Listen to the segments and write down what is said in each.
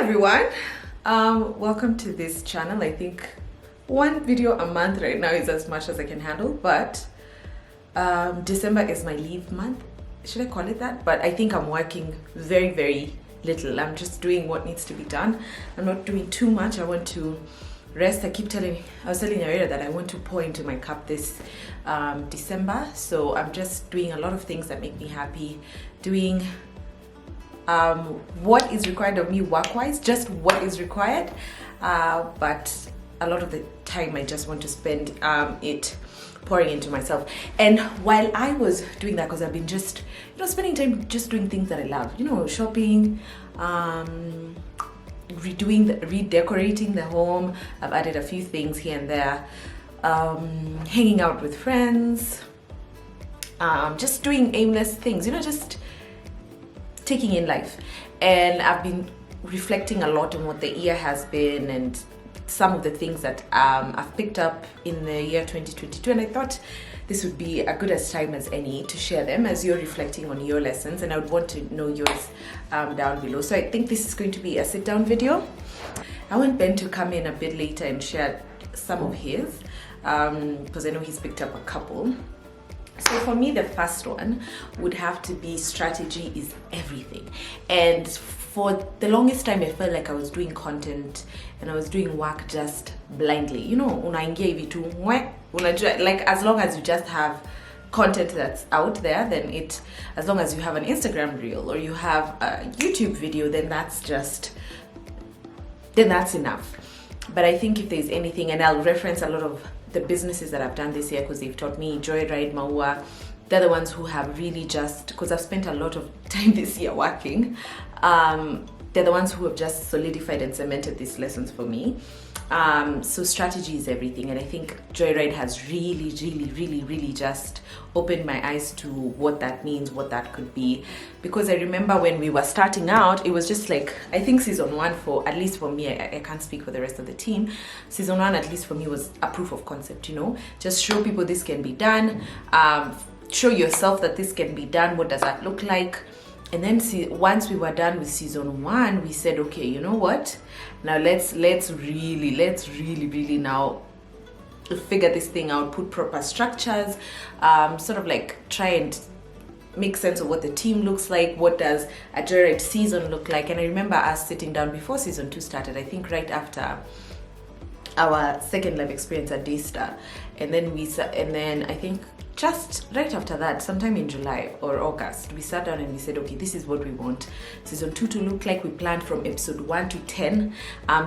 everyone. Welcome to this channel. I think one video a month right now is as much as I can handle, but December is my leave month. Should I call it that? But I think I'm working very little. I'm just doing what needs to be done. I'm not doing too much. I want to rest. I was telling Yarira that I want to pour into my cup this December. So I'm just doing a lot of things that make me happy, doing what is required of me work-wise, just what is required, but a lot of the time I just want to spend it pouring into myself. And while I was doing that, because I've been just spending time just doing things that I love, shopping, redecorating the home. I've added a few things here and there, hanging out with friends, just doing aimless things, just taking in life. And I've been reflecting a lot on what the year has been and some of the things that I've picked up in the year 2022, and I thought this would be a good as time as any to share them as you're reflecting on your lessons, and I would want to know yours down below. So I think this is going to be a sit down video. I want Ben to come in a bit later and share some of his because I know he's picked up a couple. So for me, the first one would have to be strategy is everything. And for the longest time, I felt like I was doing content and I was doing work just blindly. Unaingia hivi tu, like as long as you just have content that's out there, then as long as you have an Instagram reel or you have a YouTube video, then that's enough. But I think if there's anything, and I'll reference a lot of the businesses that I've done this year because they've taught me, Joyride, Maua, they're the ones who have really because I've spent a lot of time this year working, they're the ones who have just solidified and cemented these lessons for me. So strategy is everything, and I think Joyride has really just opened my eyes to what that means, what that could be. Because I remember when we were starting out, it was just like, I think season one, for at least for me, I can't speak for the rest of the team, season one at least for me was a proof of concept, just show people this can be done, show yourself that this can be done. What does that look like? And then once we were done with season one, we said, okay, you know what? Now let's really now figure this thing out, put proper structures, sort of like try and make sense of what the team looks like. What does a Joyride season look like? And I remember us sitting down before season 2 started, I think right after our second live experience at Daystar, and then I think just right after that, sometime in July or August, we sat down and we said, okay, this is what we want season 2 to look like. We planned from episode 1 to 10.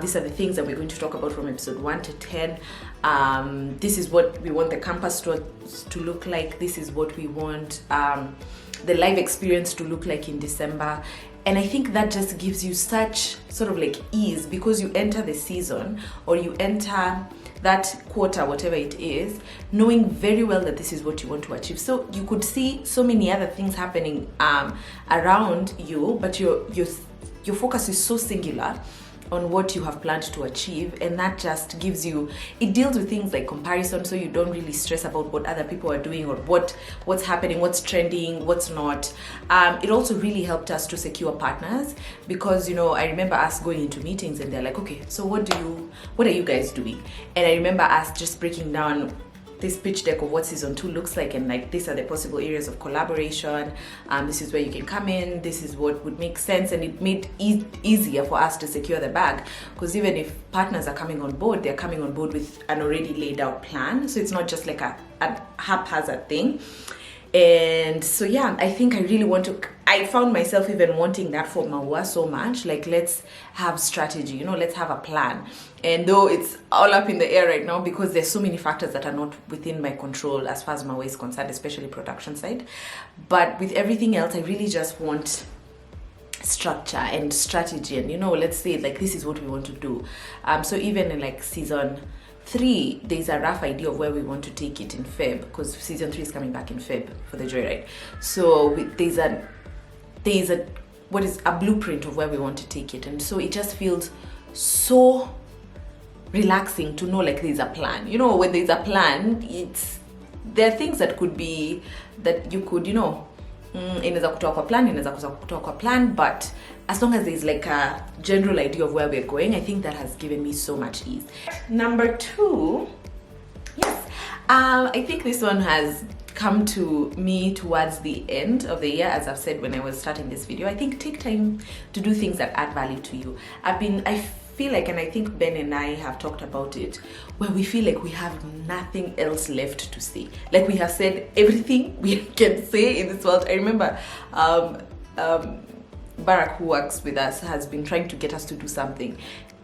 These are the things that we're going to talk about from episode 1 to 10. This is what we want the campus to look like. This is what we want the live experience to look like in December. And I think that just gives you such sort of like ease, because you enter the season or you enter that quarter, whatever it is, knowing very well that this is what you want to achieve. So you could see so many other things happening around you, but your focus is so singular on what you have planned to achieve, and that just it deals with things like comparison, so you don't really stress about what other people are doing or what's happening, what's trending, what's not. It also really helped us to secure partners, because I remember us going into meetings and they're like, okay, so what are you guys doing? And I remember us just breaking down this pitch deck of what season 2 looks like, and like, these are the possible areas of collaboration, this is where you can come in, this is what would make sense. And it made easier for us to secure the bag, because even if partners are coming on board, they're coming on board with an already laid out plan, so it's not just like a haphazard thing. And so yeah, I think I found myself even wanting that for Maua so much, like, let's have strategy, let's have a plan. And though it's all up in the air right now, because there's so many factors that are not within my control as far as Maua is concerned, especially production side, but with everything else, I really just want structure and strategy, and let's say like, this is what we want to do. So even in like season 3, there's a rough idea of where we want to take it in Feb, because season 3 is coming back in Feb for the Joyride. So there's a blueprint of where we want to take it, and so it just feels so relaxing to know like there's a plan. When there's a plan, there are things that you could inaweza kutoa kwa plan, inaweza kutoa kwa plan, but as long as there's like a general idea of where we're going, I think that has given me so much ease. Number 2, yes, I think this one has come to me towards the end of the year. As I've said when I was starting this video, I think take time to do things that add value to you. I feel like, and I think Ben and I have talked about it, where we feel like we have nothing else left to say. Like we have said everything we can say in this world. I remember Barack, who works with us, has been trying to get us to do something,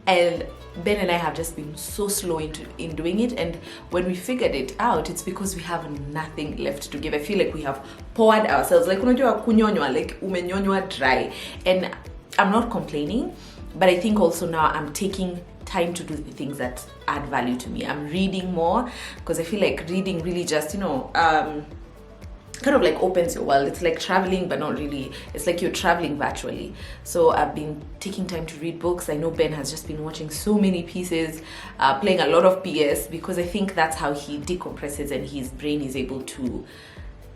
and Ben and I have just been so slow in doing it. And when we figured it out, it's because we have nothing left to give. I feel like we have poured ourselves, like unajua kunyonywa, like umenyonywa dry. And I'm not complaining, but I think also now I'm taking time to do the things that add value to me. I'm reading more, because I feel like reading really just, kind of like opens your world. It's like traveling, but not really. It's like you're traveling virtually. So I've been taking time to read books. I know Ben has just been watching so many pieces, playing a lot of PS, because I think that's how he decompresses and his brain is able to,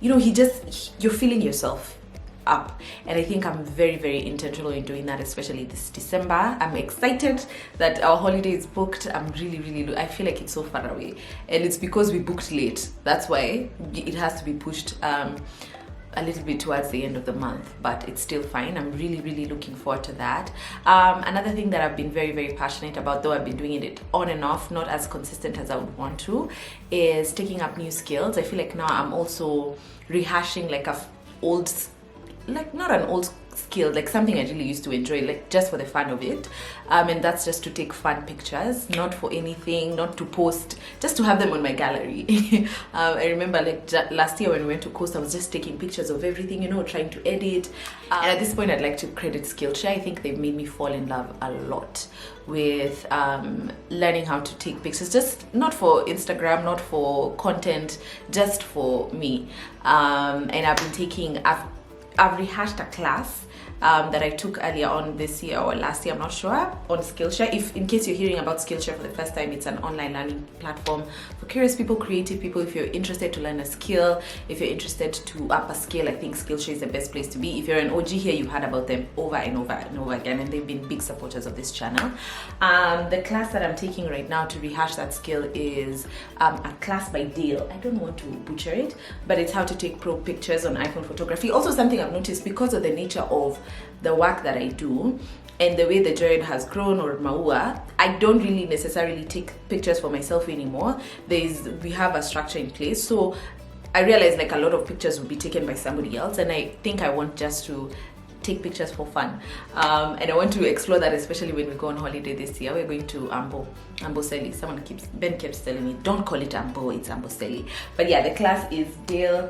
you're feeling yourself up. And I think I'm very, very intentional in doing that, especially this December. I'm excited that our holiday is booked. I'm really, I feel like it's so far away, and it's because we booked late. That's why it has to be pushed a little bit towards the end of the month, but it's still fine. I'm really looking forward to that. Another thing that I've been very, very passionate about, though I've been doing it on and off, not as consistent as I would want to, is taking up new skills. I feel like now I'm also rehashing like not an old skill, like something I really used to enjoy, like just for the fun of it, and that's just to take fun pictures, not for anything, not to post, just to have them on my gallery. I remember like last year when we went to Coast, I was just taking pictures of everything, trying to edit, and at this point I'd like to credit Skillshare. I think they've made me fall in love a lot with learning how to take pictures, just not for Instagram, not for content, just for me. And I've rehashed a class that I took earlier on this year or last year, I'm not sure, on Skillshare. If in case you're hearing about Skillshare for the first time, it's an online learning platform for curious people, creative people. If you're interested to learn a skill, if you're interested to up a skill, I think Skillshare is the best place to be. If you're an OG here, you've heard about them over and over and over again, and they've been big supporters of this channel. The class that I'm taking right now to rehash that skill is a class by Dale. I don't want to butcher it, but it's how to take pro pictures on iPhone photography. Also something I've noticed, because of the nature of the work that I do and the way the Joyride has grown, or Maua, I don't really necessarily take pictures for myself anymore. We have a structure in place, so I realize like a lot of pictures will be taken by somebody else, and I think I want just to take pictures for fun, and I want to explore that, especially when we go on holiday this year. We're going to Amboseli. Ben keeps telling me, don't call it Ambo, it's Amboseli. But yeah, the class is Dale.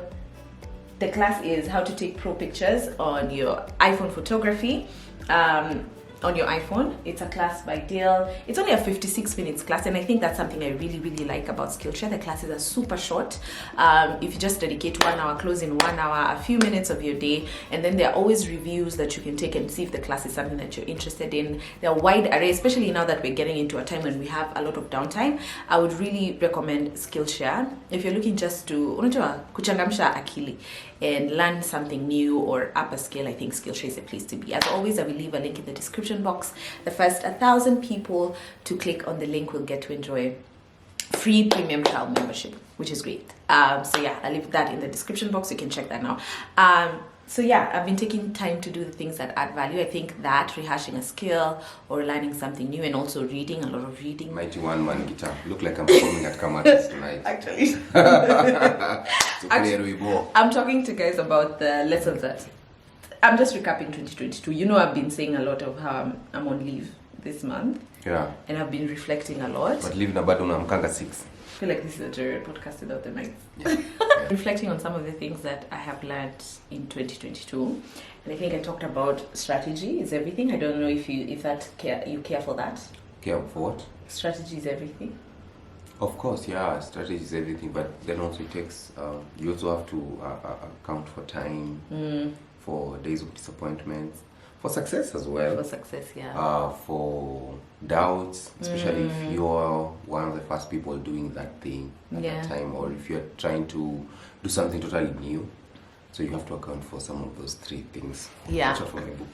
The class is how to take pro pictures on your iPhone photography, on your iPhone. It's a class by Dale. It's only a 56 minutes class, and I think that's something I really like about Skillshare. The classes are super short. If you just dedicate 1 hour, close in 1 hour, a few minutes of your day, and then there are always reviews that you can take and see if the class is something that you're interested in. There are wide array, especially now that we're getting into a time when we have a lot of downtime. I would really recommend Skillshare if you're looking just to kuchangamsha akili and learn something new or up a skill. I think Skillshare is a place to be. As always, I will leave a link in the description box. The first 1,000 people to click on the link will get to enjoy free premium trial membership, which is great. So yeah, I'll leave that in the description box. You can check that now. So yeah, I've been taking time to do the things that add value. I think that rehashing a skill or learning something new, and also reading, a lot of reading. Mighty one man guitar. Look like I'm performing at Kamatis tonight. Actually. I'm talking to guys about the lessons that I'm just recapping 2022. I've been saying a lot of how I'm on leave this month. Yeah. And I've been reflecting a lot. But leave na bado unamkanga 6. I feel like this is a Joyride podcast without the nights. Yeah. Reflecting on some of the things that I have learned in 2022, and I think I talked about strategy is everything. I don't know if you care for that. Care for what? Strategy is everything. Of course, yeah, strategy is everything, but then also it takes. You also have to account for time, for days of disappointments, for success as well. For success, yeah. For doubts, especially if you're one of the first people doing that thing at that time, or if you're trying to do something totally new. So you have to account for some of those three things. Yeah. Which are from my book.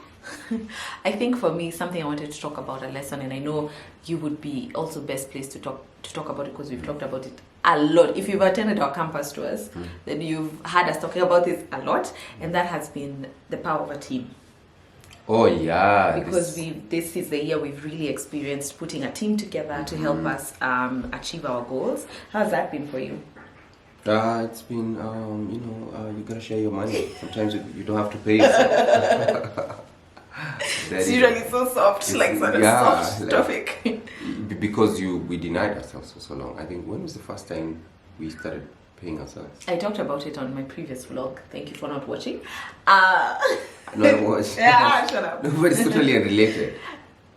I think for me, something I wanted to talk about, a lesson, and I know you would be also best placed to talk about it because we've talked about it a lot. If you've attended our campus tours, then you've heard us talking about this a lot, and that has been the power of a team. Oh yeah, because this is the year we've really experienced putting a team together to help us achieve our goals. How's that been for you? It's been you gotta share your money. Sometimes you don't have to pay yourself. It's usually so soft, like such a soft topic. Because we denied ourselves for so long. I think, when was the first time we started paying ourselves? I talked about it on my previous vlog. Thank you for not watching. No, I watched. Yeah, shut up. No, but it's totally unrelated.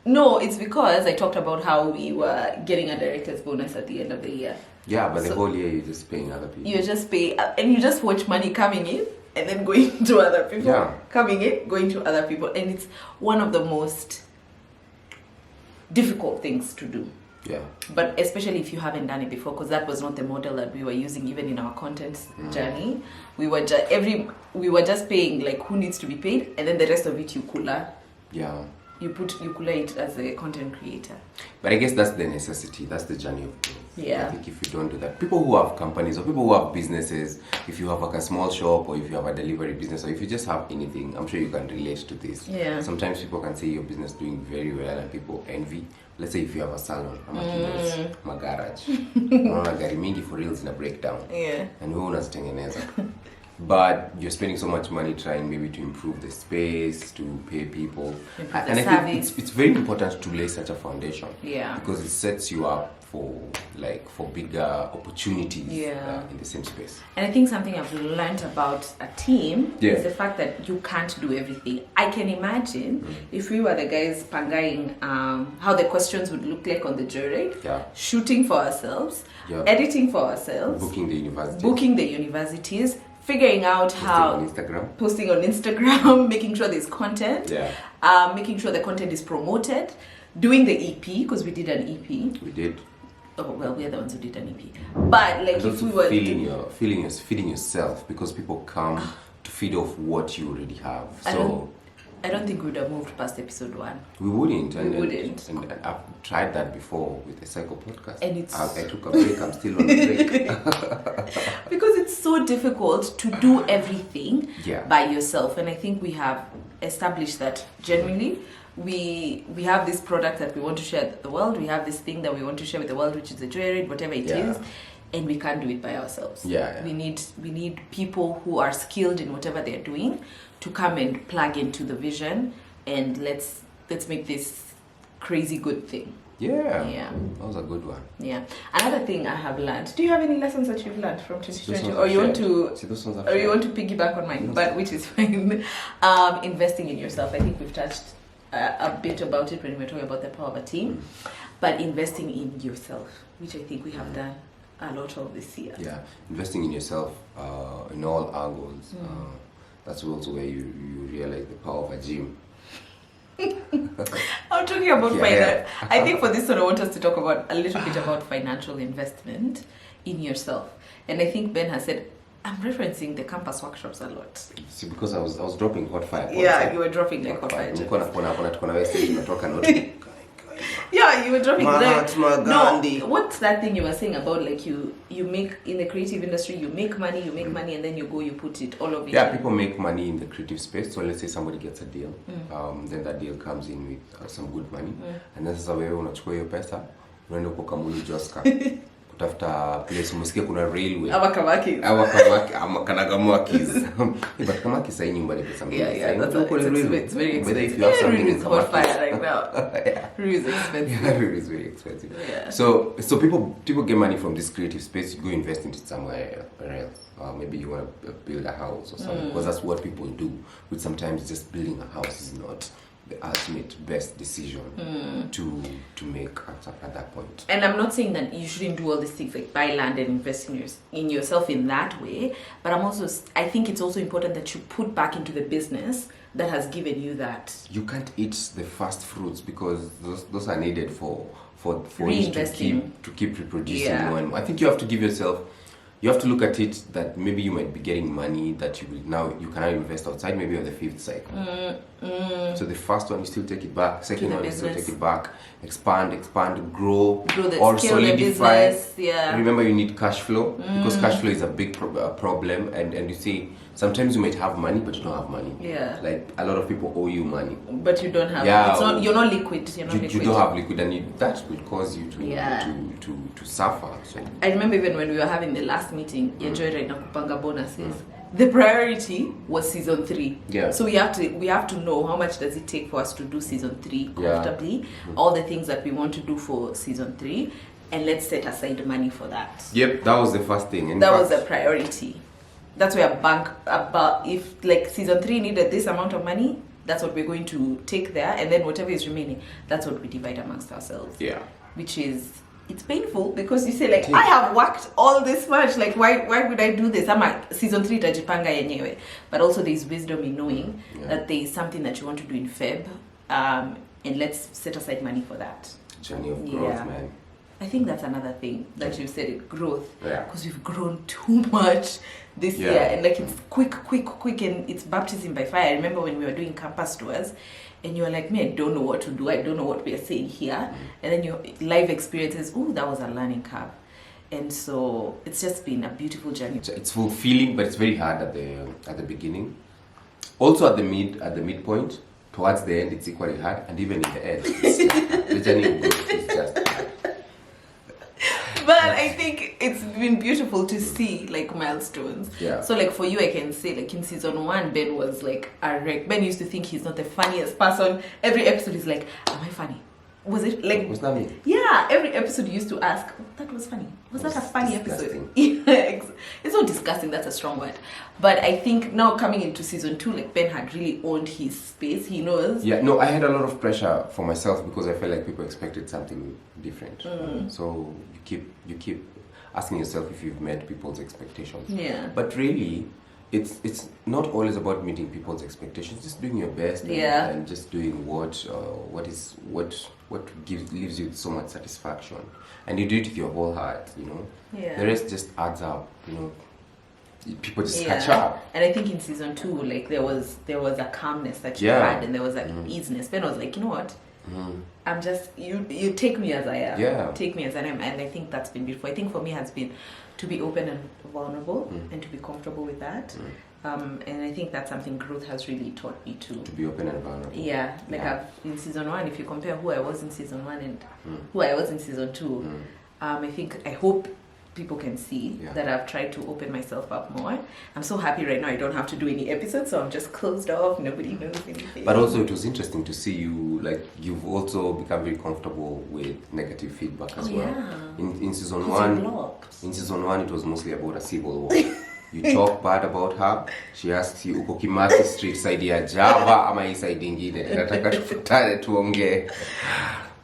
No, it's because I talked about how we were getting a director's bonus at the end of the year. Yeah, but the whole year you're just paying other people. You just pay, and you just watch money coming in and then going to other people. Yeah. Coming in, going to other people. And it's one of the most difficult things to do. Yeah. But especially if you haven't done it before, because that was not the model that we were using even in our content journey. We were just paying like who needs to be paid, and then the rest of it you cooler. Yeah. You cooler it as a content creator. But I guess that's the necessity. That's the journey of growth. Yeah. I think if you don't do that, people who have companies or people who have businesses, if you have like a small shop or if you have a delivery business or if you just have anything, I'm sure you can relate to this. Yeah. Sometimes people can see your business doing very well and people envy. Let's say if you have a salon, my garage, unaona gari mingi for reals in a breakdown. Yeah. And wewe unazitengeneza. But you're spending so much money trying maybe to improve the space, to pay people. And I think it's very important to lay such a foundation. Yeah. Because it sets you up for bigger opportunities in the same space. And I think something I've learned about a team is the fact that you can't do everything. I can imagine if we were the guys pangaing how the questions would look like on the jury, shooting for ourselves, editing for ourselves, booking the universities, figuring out posting on Instagram, making sure there's content, making sure the content is promoted, doing the EP, because we did an EP. We did. Oh well, we're the ones who did an EP. But like, if we were feeding yourself, because people come to feed off what you already have. I don't think we would have moved past episode 1. We wouldn't. And I've tried that before with the Psycho podcast. And I took a break. I'm still on a break. Because it's so difficult to do everything by yourself. And I think we have established that genuinely. We have this product that we want to share with the world. We have this thing that we want to share with the world, which is the joyride, whatever it is. And we can't do it by ourselves. We need people who are skilled in whatever they're doing to come and plug into the vision, and let's make this crazy good thing. Yeah. That was a good one. Yeah. Another thing I have learned. Do you have any lessons that you've learned from 2020, or you want to piggyback on mine? But which is fine. Investing in yourself. I think we've touched a bit about it when we were talking about the power of a team, but investing in yourself, which I think we have done a lot of this year. Yeah, investing in yourself in all angles. That's also where you realize the power of a gym. I'm talking about finance. I think for this one I want us to talk about a little bit about financial investment in yourself. And I think Ben has said, I'm referencing the campus workshops a lot. See, because I was dropping hot fire. Yeah, you were dropping like hot fire. Yeah, you were dropping No, what's that thing you were saying about, like, you make in the creative industry, you make money, and then you put it all of it. Yeah, people make money in the creative space. So let's say somebody gets a deal, then that deal comes in with some good money, and then sasa wewe unachukua hiyo pesa unaenda kwa Kamuli Joska kutafuta place umesikia kuna railway ama Kanagamwakis. But Kamakis sai nyumbani pesa mingi. It's very expensive. If you have something in hot fire right now. Ruiz is expensive. Yeah, Ruiz is very expensive. Yeah. So people get money from this creative space. You go invest into somewhere else. Maybe you want to build a house or something, because that's what people do. But sometimes just building a house is not the ultimate best decision to make at that point. And I'm not saying that you shouldn't do all these things like buy land and invest in yourself in that way, but I think it's also important that you put back into the business that has given you that. You can't eat the fast fruits because those are needed for you to keep reproducing more and more. I think you have to give yourself you have to look at it that maybe you might be getting money that you cannot invest outside, maybe on the 5th cycle. So the first one, you still take it back. Second one, you still take it back. Expand, grow the or scale the solidify. business, yeah. Remember, you need cash flow because cash flow is a big problem. And you see, sometimes you might have money, but you don't have money. Yeah. Like a lot of people owe you money, but you don't have. Yeah. It's not. You're not liquid. you don't have liquid, and that will cause you to suffer. So I remember even when we were having the last meeting, Joyride na kupanga bonuses. The priority was season 3. Yeah. So we have to know how much does it take for us to do season 3 comfortably, all the things that we want to do for season 3, and let's set aside money for that. Yep, that was the first thing. That was a priority. That's where if like season 3 needed this amount of money, that's what we're going to take there, and then whatever is remaining, that's what we divide amongst ourselves. Yeah. Which is, it's painful because you say like, I have worked all this much, like why would I do this? I'm like, season 3 tajipanga yenyewe. But also there's wisdom in knowing that there is something that you want to do in Feb, and let's set aside money for that. Journey of growth, man. I think that's another thing that you said, it growth. Yeah. Because we've grown too much this year, and like it's quick, and it's baptism by fire. I remember when we were doing campus tours, and you were like, me, I don't know what to do. I don't know what we are saying here. And then your live experiences, that was a learning curve. And so it's just been a beautiful journey. It's fulfilling, but it's very hard at the beginning. Also at the midpoint, towards the end, it's equally hard, and even in the end, the journey of growth is just hard. But I think it's been beautiful to see like milestones. Yeah. So like for you, I can say like in season 1, Ben was like a wreck. Ben used to think he's not the funniest person. Every episode is like, am I funny? Was it like? Was that me? Yeah. Every episode you used to ask, that was funny. Was that a funny disgusting. episode? It's not disgusting. That's a strong word. But I think now coming into season 2, like Ben had really owned his space. He knows. Yeah. No, I had a lot of pressure for myself because I felt like people expected something different. So you keep asking yourself if you've met people's expectations. Yeah. But really, it's not always about meeting people's expectations. Just doing your best. And just doing what leaves you so much satisfaction, and you do it with your whole heart. Yeah. The rest just adds up. People just catch up. And I think in season 2, like there was a calmness that you had, and there was an easiness. Ben was like, you know what? I'm just you take me as I am. Yeah. Take me as I am, and I think that's been beautiful. I think for me has been to be open and vulnerable and to be comfortable with that. And I think that's something growth has really taught me too. To be open and vulnerable. Yeah, like in season 1, if you compare who I was in season 1 and who I was in season 2, I hope people can see that I've tried to open myself up more. I'm so happy right now I don't have to do any episodes, so I'm just closed off, nobody knows anything. But also it was interesting to see you, like you've also become very comfortable with negative feedback as well. In season 1 it was mostly about a civil war. You talk bad about her, she asks you uko Kimathi Street side ya Java ama hii side ingine, nataka tufutane tuongee.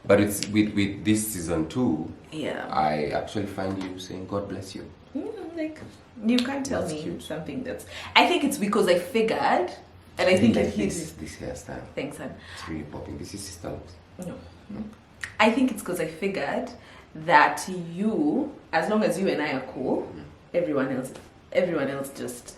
But it's with this season 2, I actually find you saying God bless you. Like you can't tell That's me cute. something that's. I think it's because I figured, and I think it hits. This hairstyle. Thanks, son. It's really popping. This is Sister Looks. No. I think it's because I figured that you, as long as you and I are cool, everyone else just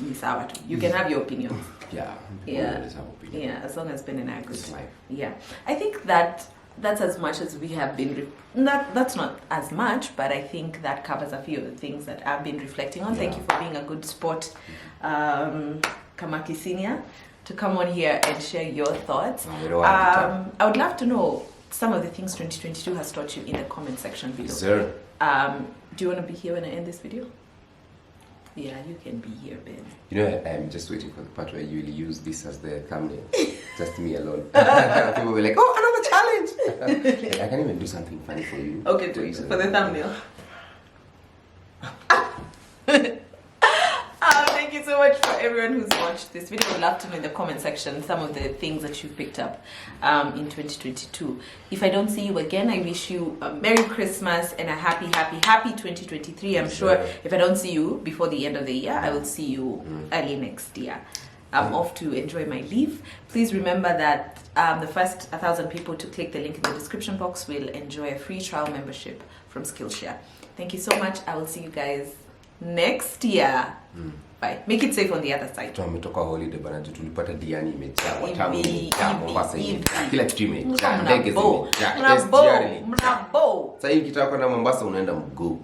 is our too. You can have your opinions. Yeah. Always have opinion. Yeah, as long as Ben and I are good. It's life. Yeah, I think that's as much as we have been. That's not as much, but I think that covers a few of the things that I've been reflecting on. Thank you for being a good sport, Kamaki Senior, to come on here and share your thoughts. I would love to know some of the things 2022 has taught you in the comment section below. Yes, sir. Do you want to be here when I end this video? Yeah, you can be here, Ben. I'm just waiting for the part where you will use this as the thumbnail. Just me alone. People will be like, oh, another challenge! I can even do something funny for you. Okay, do it for the thumbnail. Thank you so much for everyone who's watched this video. I'd love to know in the comment section some of the things that you picked up in 2022. If I don't see you again, I wish you a Merry Christmas and a happy 2023. I'm sure if I don't see you before the end of the year, I will see you early next year. I'm off to enjoy my leave. Please remember that the first 1,000 people to click the link in the description box will enjoy a free trial membership from Skillshare. Thank you so much. I will see you guys next year. Bye. Make it safe on the other side. Tumetoka holiday bana, tulipata Diani imejaa, Watamu Hivi, imejaa, Mombasa hivi. imejaa, kila kitu imejaa, Mna ndege bow. zimejaa, Mna SGR bow. imejaa. Mna bow. Sasa hivi ukitaka kwenda Mombasa unaenda mguu.